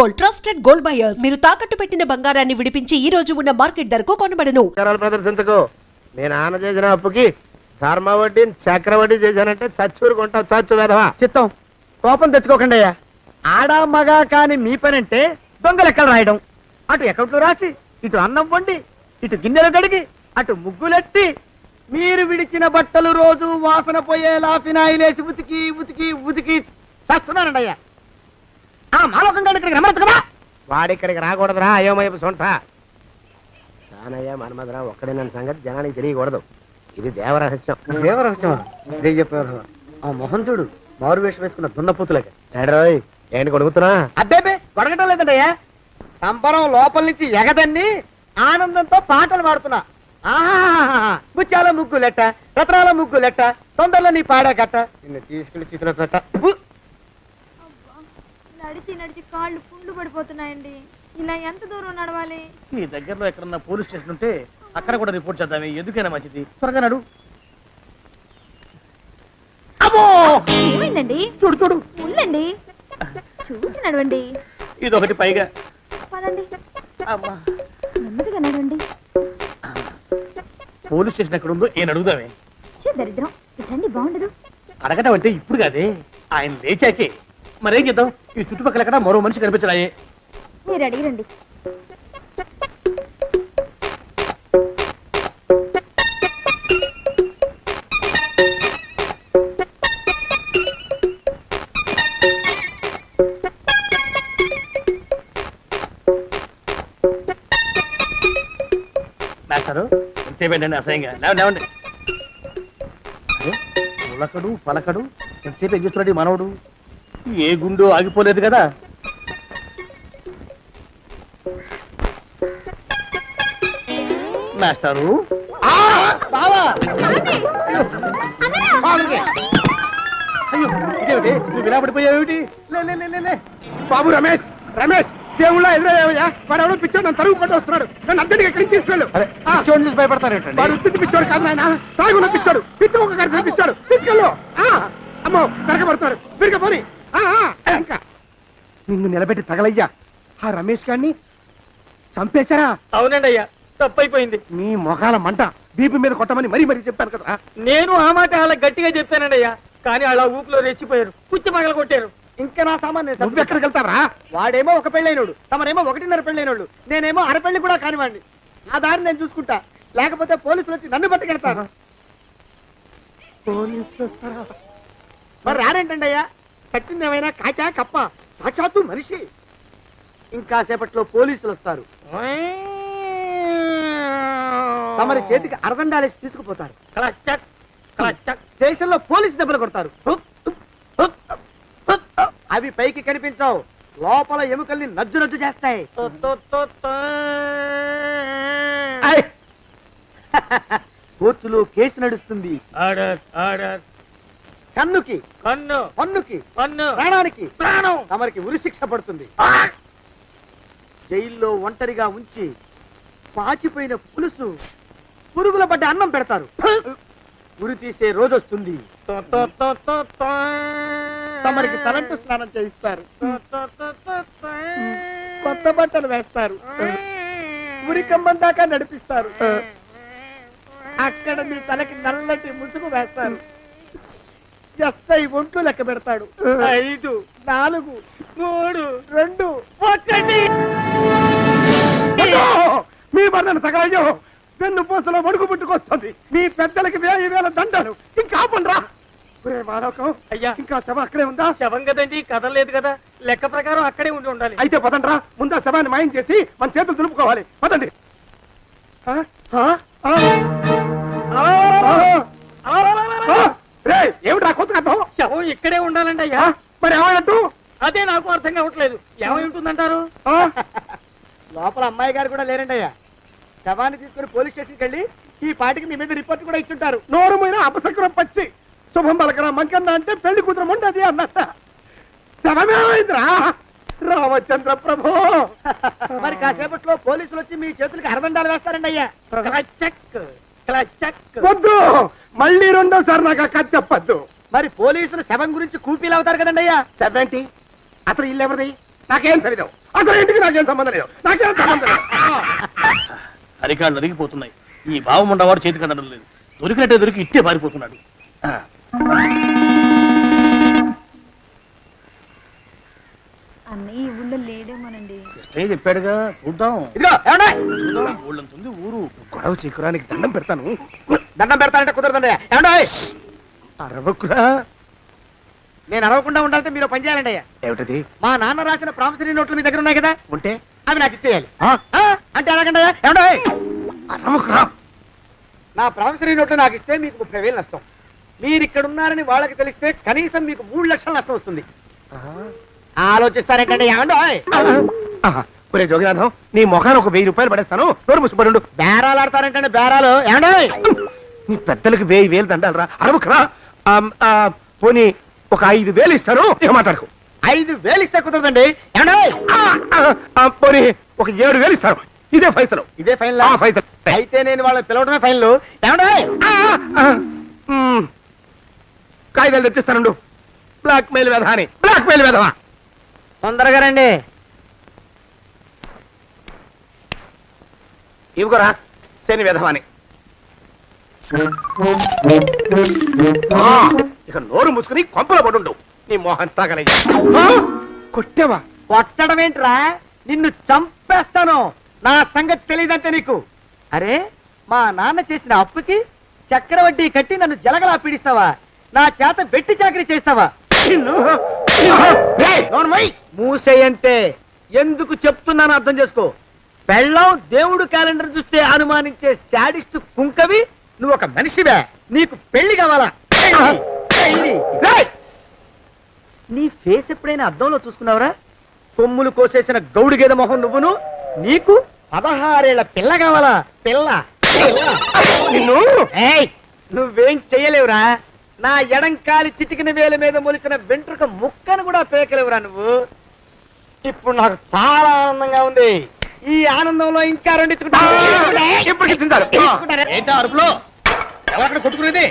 Gold, trusted gold buyers. మీరు తాకట్టు పెట్టిన బంగారాన్ని విడిపించి ఈ రోజు ఉన్న మార్కెట్ ధరకు కొనబడను. ప్రదర్శించకు. నేను ఆన చేసిన అప్పుకి ధర్మ వడ్డీ చక్రవడ్డీ చేశానంటే చచ్చూరు కొంటావు. చచ్చు వేధవా. చిత్తం కోపం తెచ్చుకోకండి అయ్యా. ఆడా మగా కాని మీ పనంటే దొంగ లెక్కలు రాయడం. అటు అకౌంట్లో రాసి, ఇటు అన్నం వండి, ఇటు గిన్నెలు కడిగి, అటు ముగ్గులెట్టి, మీరు విడిచిన బట్టలు రోజు వాసన పోయేలా ఫినాయిలేసి ఉతికి ఉతికి ఉతికి చేస్తున్నానండి అయ్యా. ఆ మాలోకంగా ఇక్కడికి రమ్మచ్చు కదా. వాడిక్కడికి రాకూడదురా అయోమయపు సొంట. సానయ్య మన్మధరా ఒక్కడే నన్ను సంగతి జనానికి తెలియకూడదు. ఇది దేవరహస్యం. దేవరహస్యం ఇదే చెప్పారు. ఆ మొహం చూడు, మారు వేషం వేసుకున్న దున్నపోతులకి. ఏడ్రోయ్ ఏంటి కొడుకుతున్నా? అబ్బేబే కొడగటం లేదండయ్యా. సంబరం లోపల నుంచి ఎగదన్ని ఆనందంతో పాటలు పాడుతున్నా. ఆహా ముత్యాల ముగ్గులెట్ట, రత్నాల ముగ్గులెట్ట, తొందరలో నీ పాడా కట్ట, నిన్ను తీసుకెళ్లి చిత్ర పెట్ట. నడిచి నడిచి కాళ్ళు పుండ్లు పడిపోతున్నాయండి. ఇలా ఎంత దూరం నడవాలి? ఈ దగ్గరలో ఎక్కడన్నా పోలీస్ స్టేషన్ ఉంటే అక్కడ కూడా రిపోర్ట్ చేద్దామే. ఎందుకైనా మంచిది. త్వరగా నడు. ఏమైందండి? చూడు చూడు, ఉండండి, చూసి నడవండి. ఇదొకటి పైగా. పదండి, నెమ్మదిగా నడవండి. పోలీస్ స్టేషన్ ఎక్కడ ఉందో ఏం అడుగుదామే. దరిద్రం, ఇదండి బాగుండదు. అడగటం అంటే ఇప్పుడు కాదే, ఆయన లేచాకే. మరేం చేద్దాం, ఈ చుట్టుపక్కల ఎక్కడ మరో మనిషి కనిపించడాయే. మీరు అడిగిరండి. మాస్టారు ఎంతసేపేంటండి అసహ్యంగా? లేవండి. పులకడు పలకడు ఎంతసేపు ఏం చేస్తున్నాడు ఈ మనవడు? ఏ గుండు ఆగిపోలేదు కదా. మాస్టారు అయ్యో ఇదేమిటి, నువ్వు ఇలా పడిపోయావేమిటి? లే బాబు రమేష్, రమేష్ దేవుళ్ళ ఎదురయ్యా. వాడు ఎవడో పిచ్చోడు నన్ను తరుగు పట్టి వస్తున్నాడు. నన్ను అద్దెకి ఎక్కడికి తీసుకెళ్ళు. పిచ్చోడిని చూసి భయపడతారేంటండి? వాడు ఉత్తి పిచ్చోడు కాదు నాయన, తాగున్న పిచ్చోడు. పిచ్చి ఒక కలిసి పిచ్చాడు. తీసుకెళ్ళు. అమ్మో వెనకబడుతున్నాడు. విరగపోని. ఇంకా నిన్ను నిలబెట్టి తగలయ్యా. ఆ రమేష్ గారిని చంపేశారా? అవునండి అయ్యా, తప్పైపోయింది. మీ మొఖాల మంట బీపీ మీద కొట్టమని మరీ మరీ చెప్పాను కదా. నేను ఆ మాట అలా గట్టిగా చెప్పానండి అయ్యా, కానీ అలా ఊపిలో రెచ్చిపోయారు, పుచ్చి పగల కొట్టారు. ఇంకా నా సామాన్ నువ్వు ఎక్కడికి వెళ్తావరా? వాడేమో ఒక పెళ్ళైనోడు, తమరేమో 1.5 పెళ్ళైనోళ్ళు, నేనేమో అరపెళ్ళి కూడా కానివ్వండి. ఆ దారి నేను చూసుకుంటా, లేకపోతే పోలీసులు వచ్చి నన్ను పట్టుకెళ్తారు. పోలీసులు వస్తారా? మరి రారేంటండి అయ్యా? సచ్చింది ఏమైనా కాచా కప్ప, సాక్షాత్తు మనిషి. ఇంకా సేపట్లో పోలీసులు వస్తారు. తమరి చేతికి అరదండాలేసి తీసుకుపోతారు. స్టేషన్ లో పోలీసు దెబ్బలు కొడతారు. అవి పైకి కనిపించవు, లోపల ఎముకల్ని నజ్జు నజ్జు చేస్తాయి. కోర్టులో కేసు నడుస్తుంది. కన్నుకి కన్ను, పన్నుకి పన్ను, ప్రాణానికి ప్రాణం. తమరికి ఉరిశిక్ష పడుతుంది. జైల్లో ఒంటరిగా ఉంచి పాచిపోయిన పులుసు, పురుగుల పడ్డ అన్నం పెడతారు. ఉరి తీసే రోజు వస్తుంది. తమరికి తలంటు స్నానం చేయిస్తారు, కొత్త బట్టలు వేస్తారు, ఉరికంబం దాకా నడిపిస్తారు. అక్కడ మీ తలకి నల్లటి ముసుగు వేస్తారు. ఎస్ఐ ఒంట్లు లెక్క పెడతాడు. 5 4 3 2 1. మీ బంధన తగలయ్యో. పెన్ను పూసలో వడుగు పుట్టుకొస్తుంది. మీ పెద్దలకి 1000 దండాలు. ఇంకా ఆపండ్రా. అయ్యా, ఇంకా శవం అక్కడే ఉందా? శవం కదండి, కదలలేదు కదా. లెక్క ప్రకారం అక్కడే ఉండాలి. అయితే పదండ్రా, ముందా శవాన్ని మాయం చేసి మన చేతులు దులుపుకోవాలి. పదండి. ఏమిట్రా కొత్త కథ? శవం ఇక్కడే ఉండాలండి అయ్యా. మరి ఏమైనట్టు? అదే నాకు అర్థం కావట్లేదు. ఏమై ఉంటుందంటారు? లోపల అమ్మాయి గారు కూడా లేరండి అయ్యా. శవాన్ని తీసుకుని పోలీస్ స్టేషన్కి వెళ్ళి ఈ పాటికి మీ మీద రిపోర్ట్ కూడా ఇచ్చుంటారు. నోరు మీద అపశకునం పచ్చి శుభం పలకరా మంకన్న అంటే పెళ్లి కూతురు ఉండదు అన్నట్ట. శవమేమైందిరా? రామచంద్ర ప్రభు. మరి కాసేపట్లో పోలీసులు వచ్చి మీ చేతులకి అరదండాలు వేస్తారండి అయ్యా. వద్దు, మళ్ళీ రెండోసారి నాకు ఆ కథ చెప్పద్దు. మరి పోలీసులు శవం గురించి కూపీలు అవుతారు కదండి అయ్యా. శవం ఏంటి? అసలు ఇల్లు ఎవరిది? నాకేం తెలీదు. అసలు ఇంటికి నాకేం సంబంధం లేదు, నాకేం సంబంధం లేదు. అరికాళ్ళు నరిగిపోతున్నాయి. ఈ బావముండవాడు చేతికి అందడం లేదు. దొరికినట్టే దొరికి ఇట్టే పారిపోతున్నాడు. ఆ. అన్నయ్య ఈ ఊళ్ళో లేడేమోనండి. కృష్ణయ్య చెప్పాడుగా, చూద్దాం. ఇదిగో ఏమండే చూద్దాం, ఊళ్ళంతుంది ఊరు. గొడవ చీకురానికి దండం పెడతాను. దండం పెడతానంటే కుదరదండి. ఏమండే అరవకురా. నేను అరవకుండా ఉండాలంటే మీరు పని చేయాలండి అయ్యా. ఏమిటది? మా నాన్న రాసిన ప్రామిసరీ నోట్లు మీ దగ్గర ఉన్నాయి కదా, ఉంటే అవి నాకు ఇచ్చేయాలి. ఆ? అంటే ఎలాగండి అయ్యా? ఏమండే అరవకురా. నా ప్రామిసరీ నోట్లు నాకు ఇస్తే మీకు 30,000 నష్టం. మీరు ఇక్కడ ఉన్నారని వాళ్ళకి తెలిస్తే కనీసం మీకు 3 లక్షల నష్టం వస్తుంది. ఆలోచిస్తారేంటండి? ఏమండో ఒరే జోగినాథం, నీ ముఖాన్ని ఒక 1000 రూపాయలు పడేస్తాను. నోరు ముసుపడు. బేరాలు ఆడతారేంటండి? బేరాలు ఏమండో? నీ పెద్దలకు 1000 దండాలరా. అరవకురా. పోనీ ఒక 5,000 ఇస్తాను, ఇక మాట్లాడుకో. 5,000 ఇస్తే కుదరదండి. ఏమండో? పోనీ ఒక 7,000 ఇస్తాను. ఇదే ఫైసలు. ఇదే ఫైనల్? ఫైసలు. అయితే నేను వాళ్ళని పిలవడమే ఫైనల్. ఏమండో? కాగితాలు తెచ్చిస్తాను. బ్లాక్ మెయిల్ వెధవా అని. బ్లాక్ మెయిల్ వెధవా. తొందరగా రండి. ఇవిగోరా శని వెధవాని. ఇక నోరు ముసుకుని కొంపలో పడుండు. నీ మోహన్ తాగలయ్యా. కొట్టావా? కొట్టడం ఏంట్రా? నిన్ను చంపేస్తాను. నా సంగతి తెలియదంటే నీకు. అరే, మా నాన్న చేసిన అప్పుకి చక్రవడ్డీ కట్టి నన్ను జలగలా పీడిస్తావా? నా చేత బెట్టి చాకరీ చేస్తావా? మూసేయంతే. ఎందుకు చెప్తున్నాను అర్థం చేసుకో. పెళ్ళం దేవుడు క్యాలెండర్ చూస్తే అనుమానించే శాడిస్ట్ కుంకవి నువ్వు ఒక మనిషివే. నీకు పెళ్లి కావాలా? పెళ్లి. నీ ఫేస్ ఎప్పుడైనా అద్దంలో చూసుకున్నావురా? కొమ్ములు కోసేసిన గౌడు గేదె మొహం నువ్వును. నీకు 16 ఏళ్ల పిల్ల కావాలా? పిల్ల. నిన్ను ఏయ్, నువ్వేం చెయ్యలేవురా. నా ఎడంకాలి చిటికిన వేల మీద మొలిచిన వెంట్రుక ముక్కను కూడా పేకలేవురా నువ్వు. ఇప్పుడు నాకు చాలా ఆనందంగా ఉంది. ఈ ఆనందంలో ఇంకా రెండించుకుంటా. ఇప్పుడు ఇచ్చిందారు. ఏంటా అరుపులో? ఎవరక్కడ కొట్టుకునేది?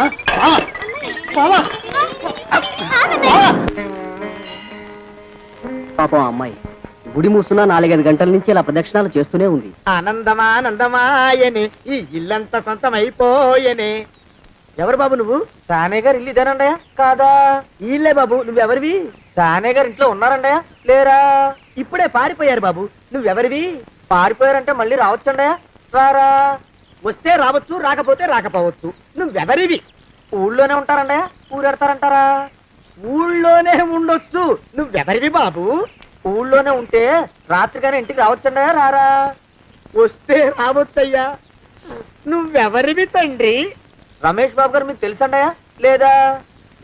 ఆ? బావా! బావా! బావా! పాపం అమ్మాయి గుడి మూసున్న 4-5 గంటల నుంచి ఇలా ప్రదక్షిణాలు చేస్తూనే ఉంది. ఆనందమానందమాయని ఈ ఇల్లంతా సొంతమైపోయని. ఎవరు బాబు నువ్వు? సానే గారు ఇల్లు ఇదేనండయా? కాదా? ఇల్లే బాబు. నువ్వెవరివి? సానే గారు ఇంట్లో ఉన్నారండయా? లేరా? ఇప్పుడే పారిపోయారు బాబు. నువ్వెవరివి? పారిపోయారంటే మళ్ళీ రావచ్చండయా? రారా. వస్తే రావచ్చు, రాకపోతే రాకపోవచ్చు. నువ్వెవరివి? ఊళ్ళోనే ఉంటారండయా? ఊరెడతారంటారా? ఊళ్ళోనే ఉండొచ్చు. నువ్వెవరివి బాబు? ఊళ్ళోనే ఉంటే రాత్రిగానే ఇంటికి రావచ్చండయా? రారా. వస్తే రావచ్చయ్యా. నువ్వెవరివి తండ్రి? రమేష్ బాబు గారు మీకు తెలుసండయా? లేదా?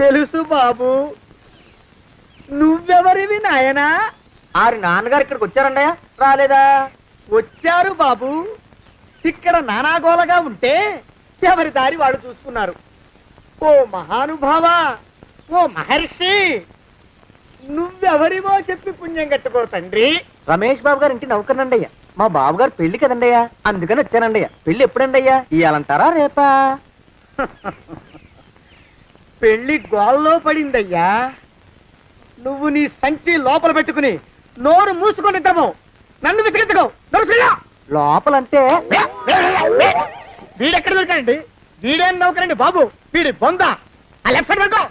తెలుసు బాబు. నువ్వెవరివి నాయనా? ఆరి నాన్నగారు ఇక్కడికి వచ్చారండయా? రాలేదా? వచ్చారు బాబు. ఇక్కడ నానాగోలగా ఉంటే ఎవరి దారి వాళ్ళు చూసుకున్నారు. ఓ మహానుభావా, ఓ మహర్షి, నువ్వెవరివో చెప్పి పుణ్యం కట్టుకో తండ్రి. రమేష్ బాబు గారు ఇంటి నౌకర్నండయ్యా. మా బాబు గారు పెళ్లి కదండయ్యా, అందుకని వచ్చానండయ్యా. పెళ్లి ఎప్పుడండయ్యా? ఇయ్యాలంటారా రేపా? పెళ్లి గోల్లో పడిందయ్యా. నువ్వు నీ సంచి లోపల పెట్టుకుని నోరు మూసుకొని నిద్రపో. నన్ను విసిగించుకో. లోపలంటే వీడెక్కడ దొరికాడండి? వీడేం నౌకరండి బాబు, వీడి బొంద. ఆ లెఫ్ట్ సైడ్ పెట్టుకో.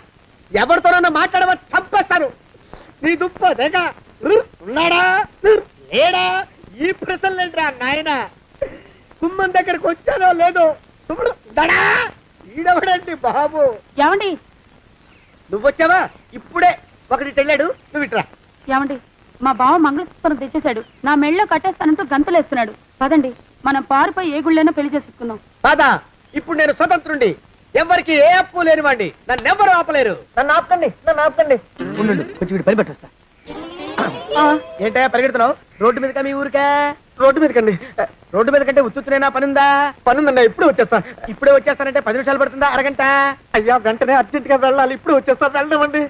ఎవరితోనన్నా మాట్లాడవా చంపేస్తాను. నీ దుప్ప దేక ఉన్నాడా లేడా? ఈ ప్రశ్నలేంట్రా నాయన? కుమ్మం దగ్గరకు వచ్చానో లేదో చూడు. దడా ఈడవడండి బాబు. ఏమండి? నువ్వొచ్చావా? ఇప్పుడే ఒకటి వెళ్ళాడు. నువ్వు ఇట్రా. ఏమండి? మా బావ మంగళసూత్రం తెచ్చేశాడు. నా మెళ్ళో కట్టేస్తానంటూ గంతులేస్తున్నాడు. పదండి, మనం పారిపోయి ఏ గుళ్ళైనా పెళ్లి చేసేసుకుందాం. కాదా? ఇప్పుడు నేను స్వతంత్రుండి, ఎవరికి ఏ అప్పు లేనివ్వండి. నన్ను ఎవరు ఆపలేరు. నన్ను ఆపకండి, నన్ను ఆపకండి. ఉండు, కొంచెం వీడు పని పెట్టొస్తా. ఏంటయ్యా పరిగెడుతున్నావు? రోడ్డు మీదకా మీ ఊరికా? రోడ్డు మీదకండి. రోడ్డు మీద కంటే ఉత్తునేనా? పనుందా? పనుందన్నా. ఇప్పుడు వచ్చేస్తా. ఇప్పుడే వచ్చేస్తానంటే 10 నిమిషాలు పడుతుందా? అరగంట? అయ్యా వెంటనే అర్జెంట్ గా వెళ్ళాలి. ఇప్పుడు వచ్చేస్తా. వెళ్ళమండి.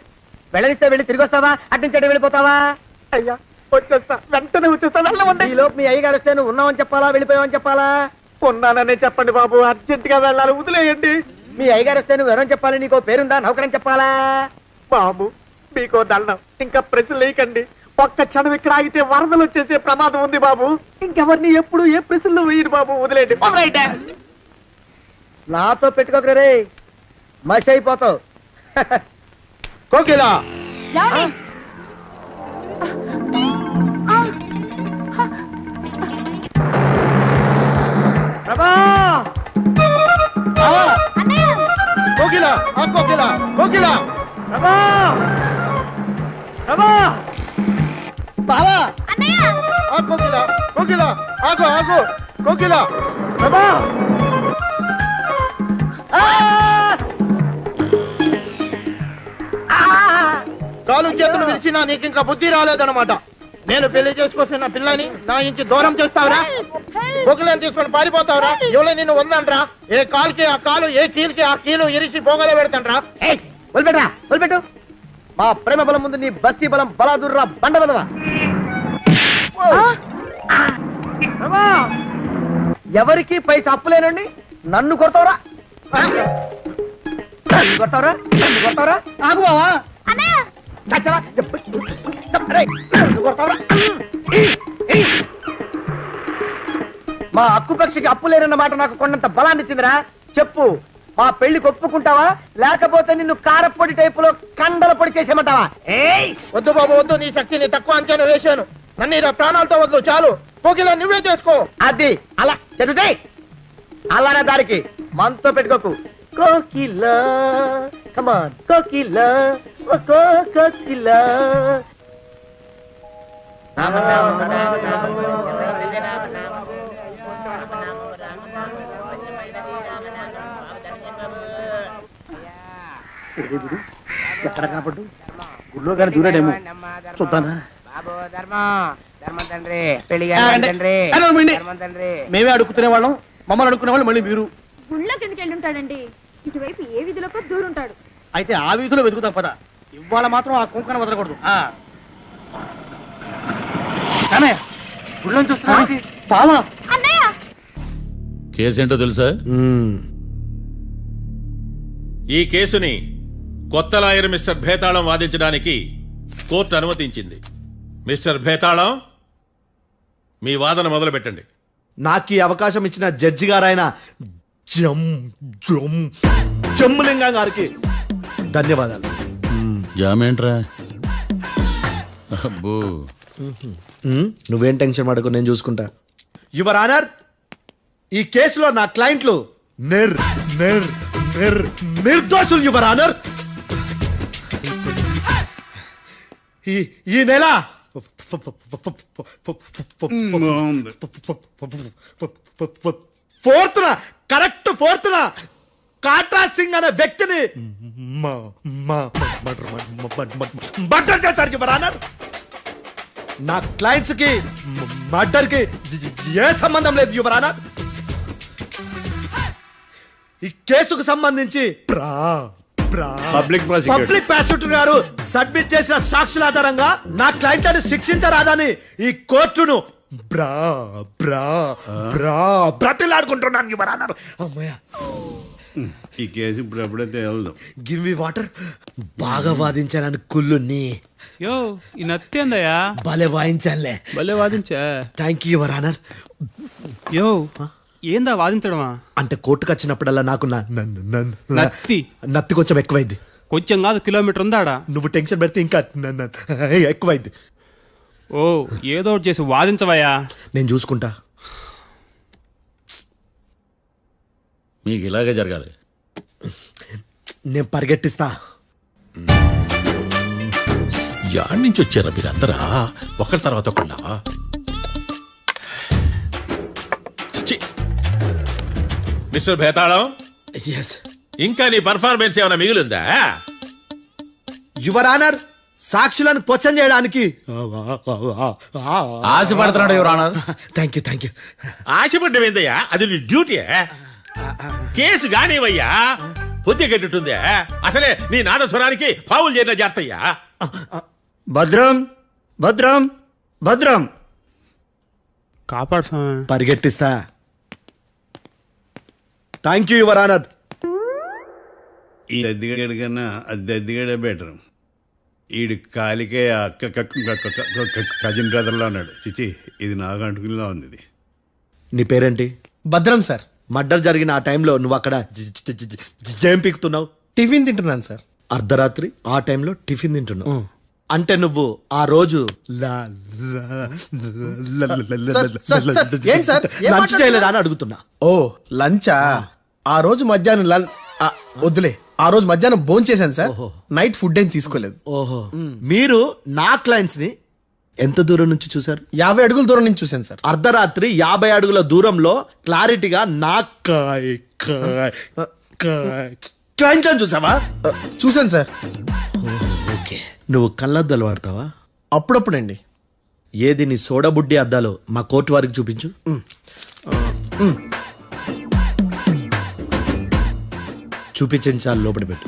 వెళ్ళనిస్తే వెళ్ళి తిరిగి వస్తావా? అట్నుంచి వెళ్ళిపోతావా? అయ్యా వచ్చేస్తా, వెంటనే వచ్చేస్తా. వెళ్ళమండి. ఈ లోపు మీ అయ్యగారు వస్తే నువ్వు ఉన్నావని చెప్పాలా, వెళ్ళిపోయావని చెప్పాలా? ఉన్నాననే చెప్పండి బాబు, అర్జెంట్ గా వెళ్ళాలి, వదిలేయండి. మీ అయ్యగారు వస్తే నువ్వు ఎవరని చెప్పాలి? నీకో పేరుందా? నౌకరని చెప్పాలా? బాబు మీకో దండం, ఇంకా ప్రశ్నలు వేయకండి. ఒక్క క్షణం ఇక్కడ ఆగితే వరదలు వచ్చేసే ప్రమాదం ఉంది బాబు. ఇంకెవరిని ఎప్పుడు ఏ ప్రశ్నలు వేయరు బాబు. వదిలేండి. నాతో పెట్టుకోకరే రే, మషి అయిపోతావు. కోకిలా ఏమండి? ప్రభా! కోకిలా కోకిలా కోకిలా ప్రభా! ప్రభా! బావా! కోకిలా కోకిలా ఆగు ఆగు కోకిలా ప్రభా! కాలు చేతులు విరిచినా నీకు ఇంకా బుద్ధి రాలేదన్నమాట. నేను పెళ్లి చేసుకొస్తున్న పిల్లని నా ఇంచి దూరం చేస్తావురా? బొగ్గులను తీసుకొని పారిపోతావురా? ఎవరో నిన్ను ఉందంట్రా? ఏ కాలుకి ఆ కాలు, ఏ కీలుకి ఆ కీలు ఇరిచి బొగలో పెడతాంట్రా? వదిలిపెట్టరా, వదిలిపెట్టు. మా ప్రేమ బలం ముందు నీ బస్తీ బలం బలాదుర్రా బండ బలవా. ఎవరికి పైసా అప్పులేనండి నన్ను కొడతావురా? కొడతావురా? కొడతావురా? ఆగు బావా. మా అక్కుపక్షికి అప్పు లేరన్న మాట నాకు కొండంత బలాన్ని ఇచ్చిందిరా. చెప్పు, మా పెళ్లికి ఒప్పుకుంటావా లేకపోతే నిన్ను కారపొడి టైపులో కండల పొడి చేసేమంటావా? వద్దు బాబు వద్దు, నీ శక్తిని తక్కువ అంచనా వేశాను. నన్ను ఇలా ప్రాణాలతో వద్దు, చాలు. కోకిలా నువ్వే చేసుకో. అది అలా చదివితే అలానే దారికి మనతో పెట్టుకోకు. కోకిలా కమాన్ కోకిలా కోకిలా. ఎక్కడ కనపడ్డు? గుళ్ళో కానీ దూరాడేమో, చూద్దానా? మేమే అడుగుతునే వాళ్ళం, మమ్మల్ని అడుక్కునే వాళ్ళు మళ్ళీ మీరు. గుళ్ళో కిందకి వెళ్ళి ఉంటాడండి. ఇటువైపు ఏ వీధిలోకి దూరుంటాడు. అయితే ఆ వీధిలో వెతుకుతాం పద. ఇవాళ మాత్రం ఆ కుంకను వదలకూడదు. గుళ్ళని చూస్తున్నా బావా. కేసేంటో తెలుసా? ఈ కేసుని కొత్త లాయర్ మిస్టర్ భేతాళం వాదించడానికి కోర్టు అనుమతించింది. మిస్టర్ భేతాళం, మీ వాదన మొదలు పెట్టండి. నాకు ఈ అవకాశం ఇచ్చిన జడ్జి గారైన జమ్ములింగం గారికి ధన్యవాదాలు. జామేంట్రా? అబ్బో, నువ్వేం టెన్షన్ పడకు, నేను చూసుకుంటా. యువర్ ఆనర్, ఈ కేసులో నా క్లయింట్లు నిర్దోషులు యువర్ ఆనర్. ఈ నెల 4th correct 4th Katra Singh అనే వ్యక్తిని మర్డర్ చేశారు యువర్ ఆనర్. నా క్లయింట్స్ కి మర్డర్ కి ఏ సంబంధం లేదు యువర్ ఆనర్. ఈ కేసుకు సంబంధించి పబ్లిక్ ప్రాసిక్యూటర్ గారు సబ్మిట్ చేసిన సాక్షుల ఆధారంగా నా క్లయింట్లను శిక్షించరాదని ఈ కోర్టును బ్రతిలాడుకుంటున్నాను యువర్ ఆనర్. అమ్మయ్య, ఈ కేసు ఇప్పుడు ఎప్పుడైతే వెళ్దాం. Give me water. బాగా వాదించానని కుళ్ళుని యో ఈ నత్తేందయ్యా? భలే వాయించానులే. భలే వాదించా. Thank you your honour. యో ఏందా వాదించడమా? అంటే కోర్టుకు వచ్చినప్పుడల్లా నాకు నత్తి కొంచెం ఎక్కువైంది. కొంచెం కాదు, కిలోమీటర్ ఉందాడా. నువ్వు టెన్షన్ పెడితే ఇంకా ఎక్కువైంది. ఓ ఏదో ఒకటి చేసి వాదించవయ్యా. నేను చూసుకుంటా. మీకు ఇలాగే జరగాలి. నేను పరిగెట్టిస్తా. యాడ్ నుంచి వచ్చారా మీరందరా ఒకరి తర్వాత ఒకళ్ళ? మిస్టర్ భేతాళం, ఇంకా నీ పర్ఫార్మెన్స్ ఏమైనా మిగిలిందా? యువర్ ఆనర్, సాక్షులను క్వశ్చన్ చేయడానికి ఆశపడుతున్నాడు యువర్ ఆనర్. Thank you. ఆశపడ్డం ఏందయ్యా? అది నీ డ్యూటీ. కేసు గానివయ్యా, బుద్ధి గట్టుందే. అసలే నీ నాదస్వరానికి పావులు చేరిన జాగ్రత్తయ్యా. భద్రం భద్రం భద్రం కాపాడు. పరిగెట్టిస్తా. Thank you your honour. ఈ అద్దెగాడి కన్నా అది అద్దెగాడే బెటర్. ఈడు కాలికే కజిన్ బ్రదర్లో ఉన్నాడు. చిచి, ఇది నాకు అంటుకునిలా ఉంది ఇది. నీ పేరేంటి? భద్రం సార్. మర్డర్ జరిగిన ఆ టైంలో నువ్వు అక్కడ ఏం పీకుతున్నావు? టిఫిన్ తింటున్నాను సార్. అర్ధరాత్రి ఆ టైంలో టిఫిన్ తింటున్నావు అంటే నువ్వు ఆ రోజు లంచ్ చేయలేదా అని అడుగుతున్నా. ఓ లంచా? ఆ రోజు మధ్యాహ్నం వద్దులే, ఆ రోజు మధ్యాహ్నం భోజనం చేశాను సార్. నైట్ ఫుడ్ ఏం తీసుకోలేదు. ఓహో, మీరు నా క్లయింట్స్ ని ఎంత దూరం నుంచి చూసారు? 50 అడుగుల దూరం నుంచి చూశాను సార్. అర్ధరాత్రి 50 అడుగుల దూరంలో క్లారిటీగా నా క్లయింట్ అని చూసావా? చూశాను సార్. ఓకే, నువ్వు కళ్ళద్దాలు వాడతావా? అప్పుడప్పుడండి. ఏది నీ సోడబుడ్డి అద్దాలు మా కోర్టు వారికి చూపించు. చూపించాలి, లోపల పెట్టు.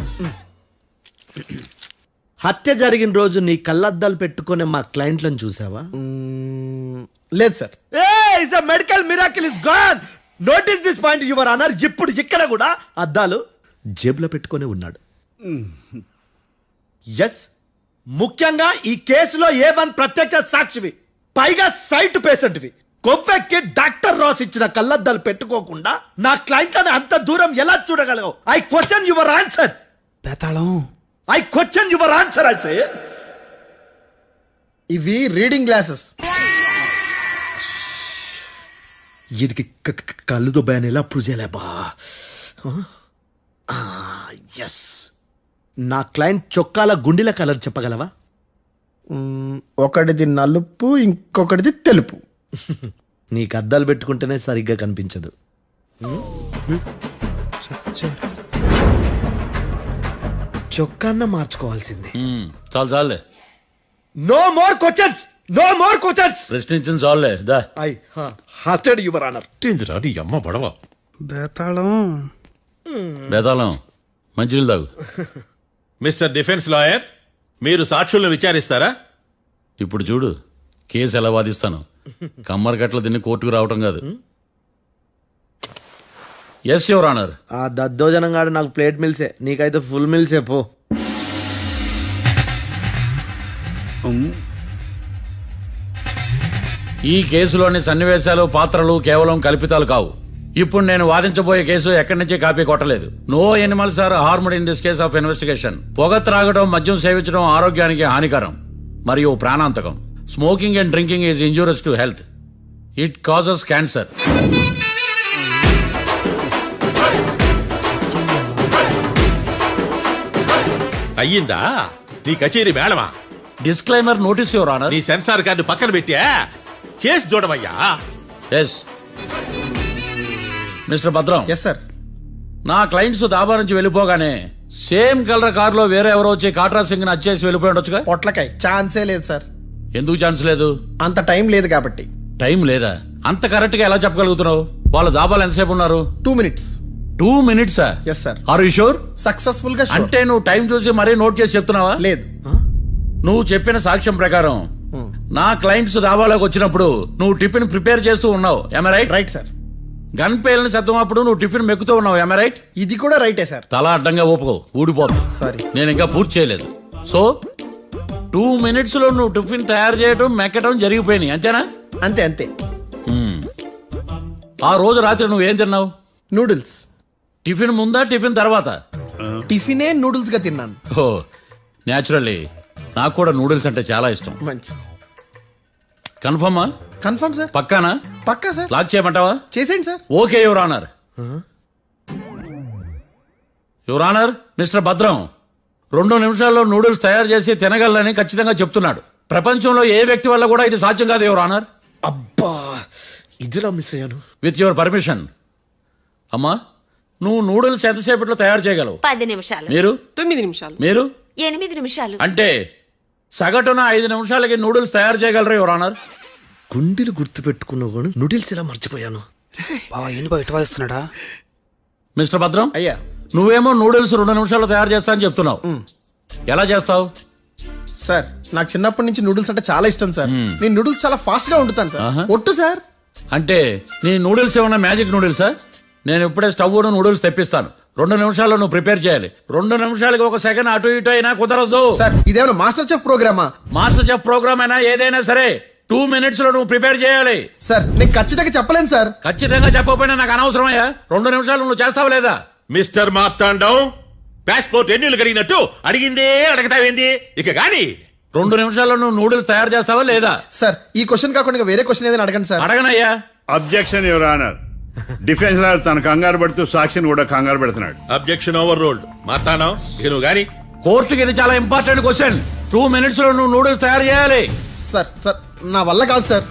హత్య జరిగిన రోజు నీ కళ్ళద్దాలు పెట్టుకునే మా క్లయింట్లను చూసావా? లేదు sir. Medical miracle is gone. Notice this point your honour. ఇప్పుడు ఇక్కడ కూడా అద్దాలు జేబులో పెట్టుకొని ఉన్నాడు. ఎస్, ముఖ్యంగా ఈ కేసులో A1 ప్రత్యక్ష సాక్షివి, పైగా సైట్ పేషెంట్వి. కొవ్వెక్కి డాక్టర్ రాస్ ఇచ్చిన కళ్ళద్దాలు పెట్టుకోకుండా నా క్లయింట్లను అంత దూరం ఎలా చూడగలవు? I question your answer. బేతాళం, I question your answer. I say ఇవి రీడింగ్ గ్లాసెస్. వీడికి కళ్ళు దుబ్బాయని ఎలా ప్రూవ్ చేయలేబా? ఎస్, నా క్లయింట్ చొక్కాల గుండెల కలర్ చెప్పగలవా? ఒకటిది నలుపు, ఇంకొకటిది తెలుపు. నీకు అద్దాలు పెట్టుకుంటేనే సరిగ్గా కనిపించదు. చొక్కాన్న మార్చుకోవాల్సింది. చాలు చాలులే, no more questions, no more questions. ప్రశ్నించిన చాలులే. దా ఐ హార్టెడ్ యువర్ ఆనర్. నీ అమ్మ పడవ బేతాళం. బేతాళం, మంచినీళ్ళు తాగు. మిస్టర్ డిఫెన్స్ లాయర్, మీరు సాక్షులను విచారిస్తారా? ఇప్పుడు చూడు, కేసు ఎలా వాదిస్తాను. కమ్మరి కట్ల తిని కోర్టుకు రావటం కాదు. Yes your honour. ఆ దద్దోజనంగాడు నాకు ప్లేట్ మిల్సే, నీకైతే ఫుల్ మిల్సే పో. ఈ కేసులోని సన్నివేశాలు, పాత్రలు కేవలం కల్పితాలు కావు. ఇప్పుడు నేను వాదించబోయే కేసు ఎక్కడి నుంచి కాపీ కొట్టలేదు. No animals are harmed in this case of investigation. పొగ త్రాగడం, మద్యం సేవించడం ఆరోగ్యానికి హానికరం మరియు ప్రాణాంతకం. Smoking and drinking is injurious to health. It causes cancer. అయ్యిందా నీ కచేరీ మేడమా? Disclaimer notice your honour. నీ సెన్సార్ కార్డు పక్కన పెట్టా కేసు చూడమయ్యా. Yes mister Bhadram. Yes sir. నా క్లయింట్స్ దాబా నుంచి వెళ్ళిపోగానే సేమ్ కలర్ కారులో వేరే ఎవరో వచ్చి కాట్రా సింగ్ వచ్చేసి వెళ్ళిపోయి ఉండొచ్చుగా? పొట్లకాయ ఛాన్సే లేదు సార్. ఎందుకు ఛాన్స్ లేదు? అంత టైం లేదు కాబట్టి. టైం లేదా? అంత కరెక్ట్ గా ఎలా చెప్పగలుగుతున్నావు? వాళ్ళ దాబాలు ఎంతసేపు ఉన్నారు? 2 minutes. 2 minutes? Yes sir. Are you sure? Successful గా sure. అంటే నువ్వు టైం చూసి మరీ నోట్ చేసి చెప్తున్నావా? లేదు. నువ్వు చెప్పిన సాక్ష్యం ప్రకారం నా క్లయింట్స్ దాబాలోకి వచ్చినప్పుడు నువ్వు టిఫిన్ ప్రిపేర్ చేస్తూ ఉన్నావు. am I right? Right sir. Gun పేలిన శబ్దం అప్పుడు నువ్వు టిఫిన్ మెక్కుతూ ఉన్నావు. am I right? ఇది కూడా రైటే సార్. తల అడ్డంగా ఊపుకో, ఊడిపోతుంది. సారీ. నేను ఇంకా పూర్తి చేయలేదు. సో 2 minutes లో నువ్వు టిఫిన్ తయారు చేయడం, మెక్కడం జరిగిపోయినాయి, అంతేనా? అంతే అంతే. ఆ రోజు రాత్రి నువ్వు ఏం తిన్నావు? నూడిల్స్. టిఫిన్ ముందా, టిఫిన్ తర్వాత? టిఫినే నూడిల్స్ గా తిన్నాను. ఓ న్యాచురల్లీ నాకు కూడా నూడిల్స్ అంటే చాలా ఇష్టం. మంచి. కన్ఫర్మా? Confirm sir. పక్కానా? పక్కా సార్. లాక్ చేయమంటావా? చేసేయండి sir. Okay your honour. Your honour, mister Bhadram 2 నిమిషాల్లో నూడిల్స్ తయారు చేసి తినగలని ఖచ్చితంగా చెప్తున్నాడు. ప్రపంచంలో ఏ వ్యక్తి వల్ల కూడా ఇది సాధ్యం కాదు యువర్ ఆనర్. అబ్బా, ఇదిలా మిస్ అయ్యాను. With your permission. అమ్మా, నువ్వు నూడిల్స్ ఎంతసేపట్లో తయారు చేయగలవు? 10 నిమిషాలు. మీరు? 9 నిమిషాలు. మీరు? 8 నిమిషాలు. అంటే సగటున 5 నిమిషాలకి నూడిల్స్ తయారు చేయగలరు యువర్ ఆనర్. గుండెలు గుర్తు పెట్టుకున్నావు కానీ నూడిల్స్ ఇలా మర్చిపోయాను. బావా ఏంటి బయట వాదిస్తున్నాడా? మిస్టర్ భద్రం, అయ్యా, నువ్వేమో నూడిల్స్ 2 నిమిషాల్లో తయారు చేస్తా అని చెప్తున్నావు. ఎలా చేస్తావు? సార్ నాకు చిన్నప్పటి నుంచి నూడిల్స్ అంటే చాలా ఇష్టం సార్. నేను నూడిల్స్ చాలా ఫాస్ట్ గా వండుతాను సార్. ఒట్టు సార్. అంటే నీ నూడిల్స్ ఏమన్నా మ్యాజిక్ నూడిల్సా? నేను ఇప్పుడే స్టవ్ నూడిల్స్ తెప్పిస్తాను. 2 నిమిషాల్లో నువ్వు ప్రిపేర్ చేయాలి. 2 నిమిషాలకి 1 సెకండ్ అటు ఇటు అయినా కుదరదు. సార్ ఇదేమైనా మాస్టర్ చెఫ్ ప్రోగ్రామా? మాస్టర్ చెఫ్ ప్రోగ్రామ్ అయినా ఏదైనా సరే 2 minutes లో నువ్వు ప్రిపేర్ చేయాలి. సార్ నేను ఖచ్చితంగా చెప్పలేను సార్. ఖచ్చితంగా చెప్పకపోయినా నాకు అనవసరమయ్యా. 2 నిమిషాలు నువ్వు చేస్తావా లేదా? మిస్టర్ మార్తాండం, పాస్పోర్ట్ ఎన్నిళ్ళు కడిగినట్టు అడిగిందే అడగతావేంది? ఇక గాని 2 నిమిషాల్లో నువ్వు నూడిల్స్ తయారు చేస్తావా లేదా? సార్ ఈ క్వశ్చన్ కాకుండా ఇంకా వేరే క్వశ్చన్ ఏదైనా అడగండి సార్. అడగనయ్యా. Objection your honour. Defence lawyer తన కంగారు పడుతూ సాక్షిని కూడా కంగారు పెడుతున్నాడు. Objection over ruled. మార్తాండం, ఇక నువ్వు గాని. కోర్టుకి ఇది చాలా ఇంపార్టెంట్ క్వశ్చన్. 2 minutes లో నువ్వు నూడిల్స్ తయారు చేయాలి. సార్ సార్ నా వల్ల కాదు సార్.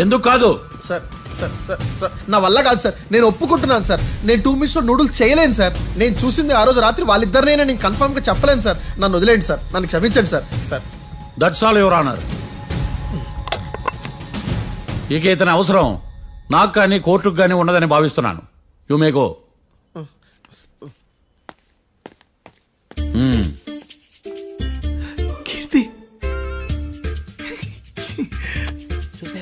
ఎందుకు కాదు? సార్ సార్ సార్ సార్ నా వల్ల కాదు సార్. నేను ఒప్పుకుంటున్నాను సార్. నేను 2 minutes లో నూడిల్స్ చేయలేను సార్. నేను చూసింది ఆ రోజు రాత్రి వాళ్ళిద్దరినైనా నేను కన్ఫర్మ్ గా చెప్పలేను సార్. నన్ను వదిలేండి సార్. నన్ను క్షమించండి sir. Sir that's all your honour. ఇక ఇతని అవసరం నాకు కానీ కోర్టుకు కానీ ఉండదని భావిస్తున్నాను. You may go. కీర్తి చూసి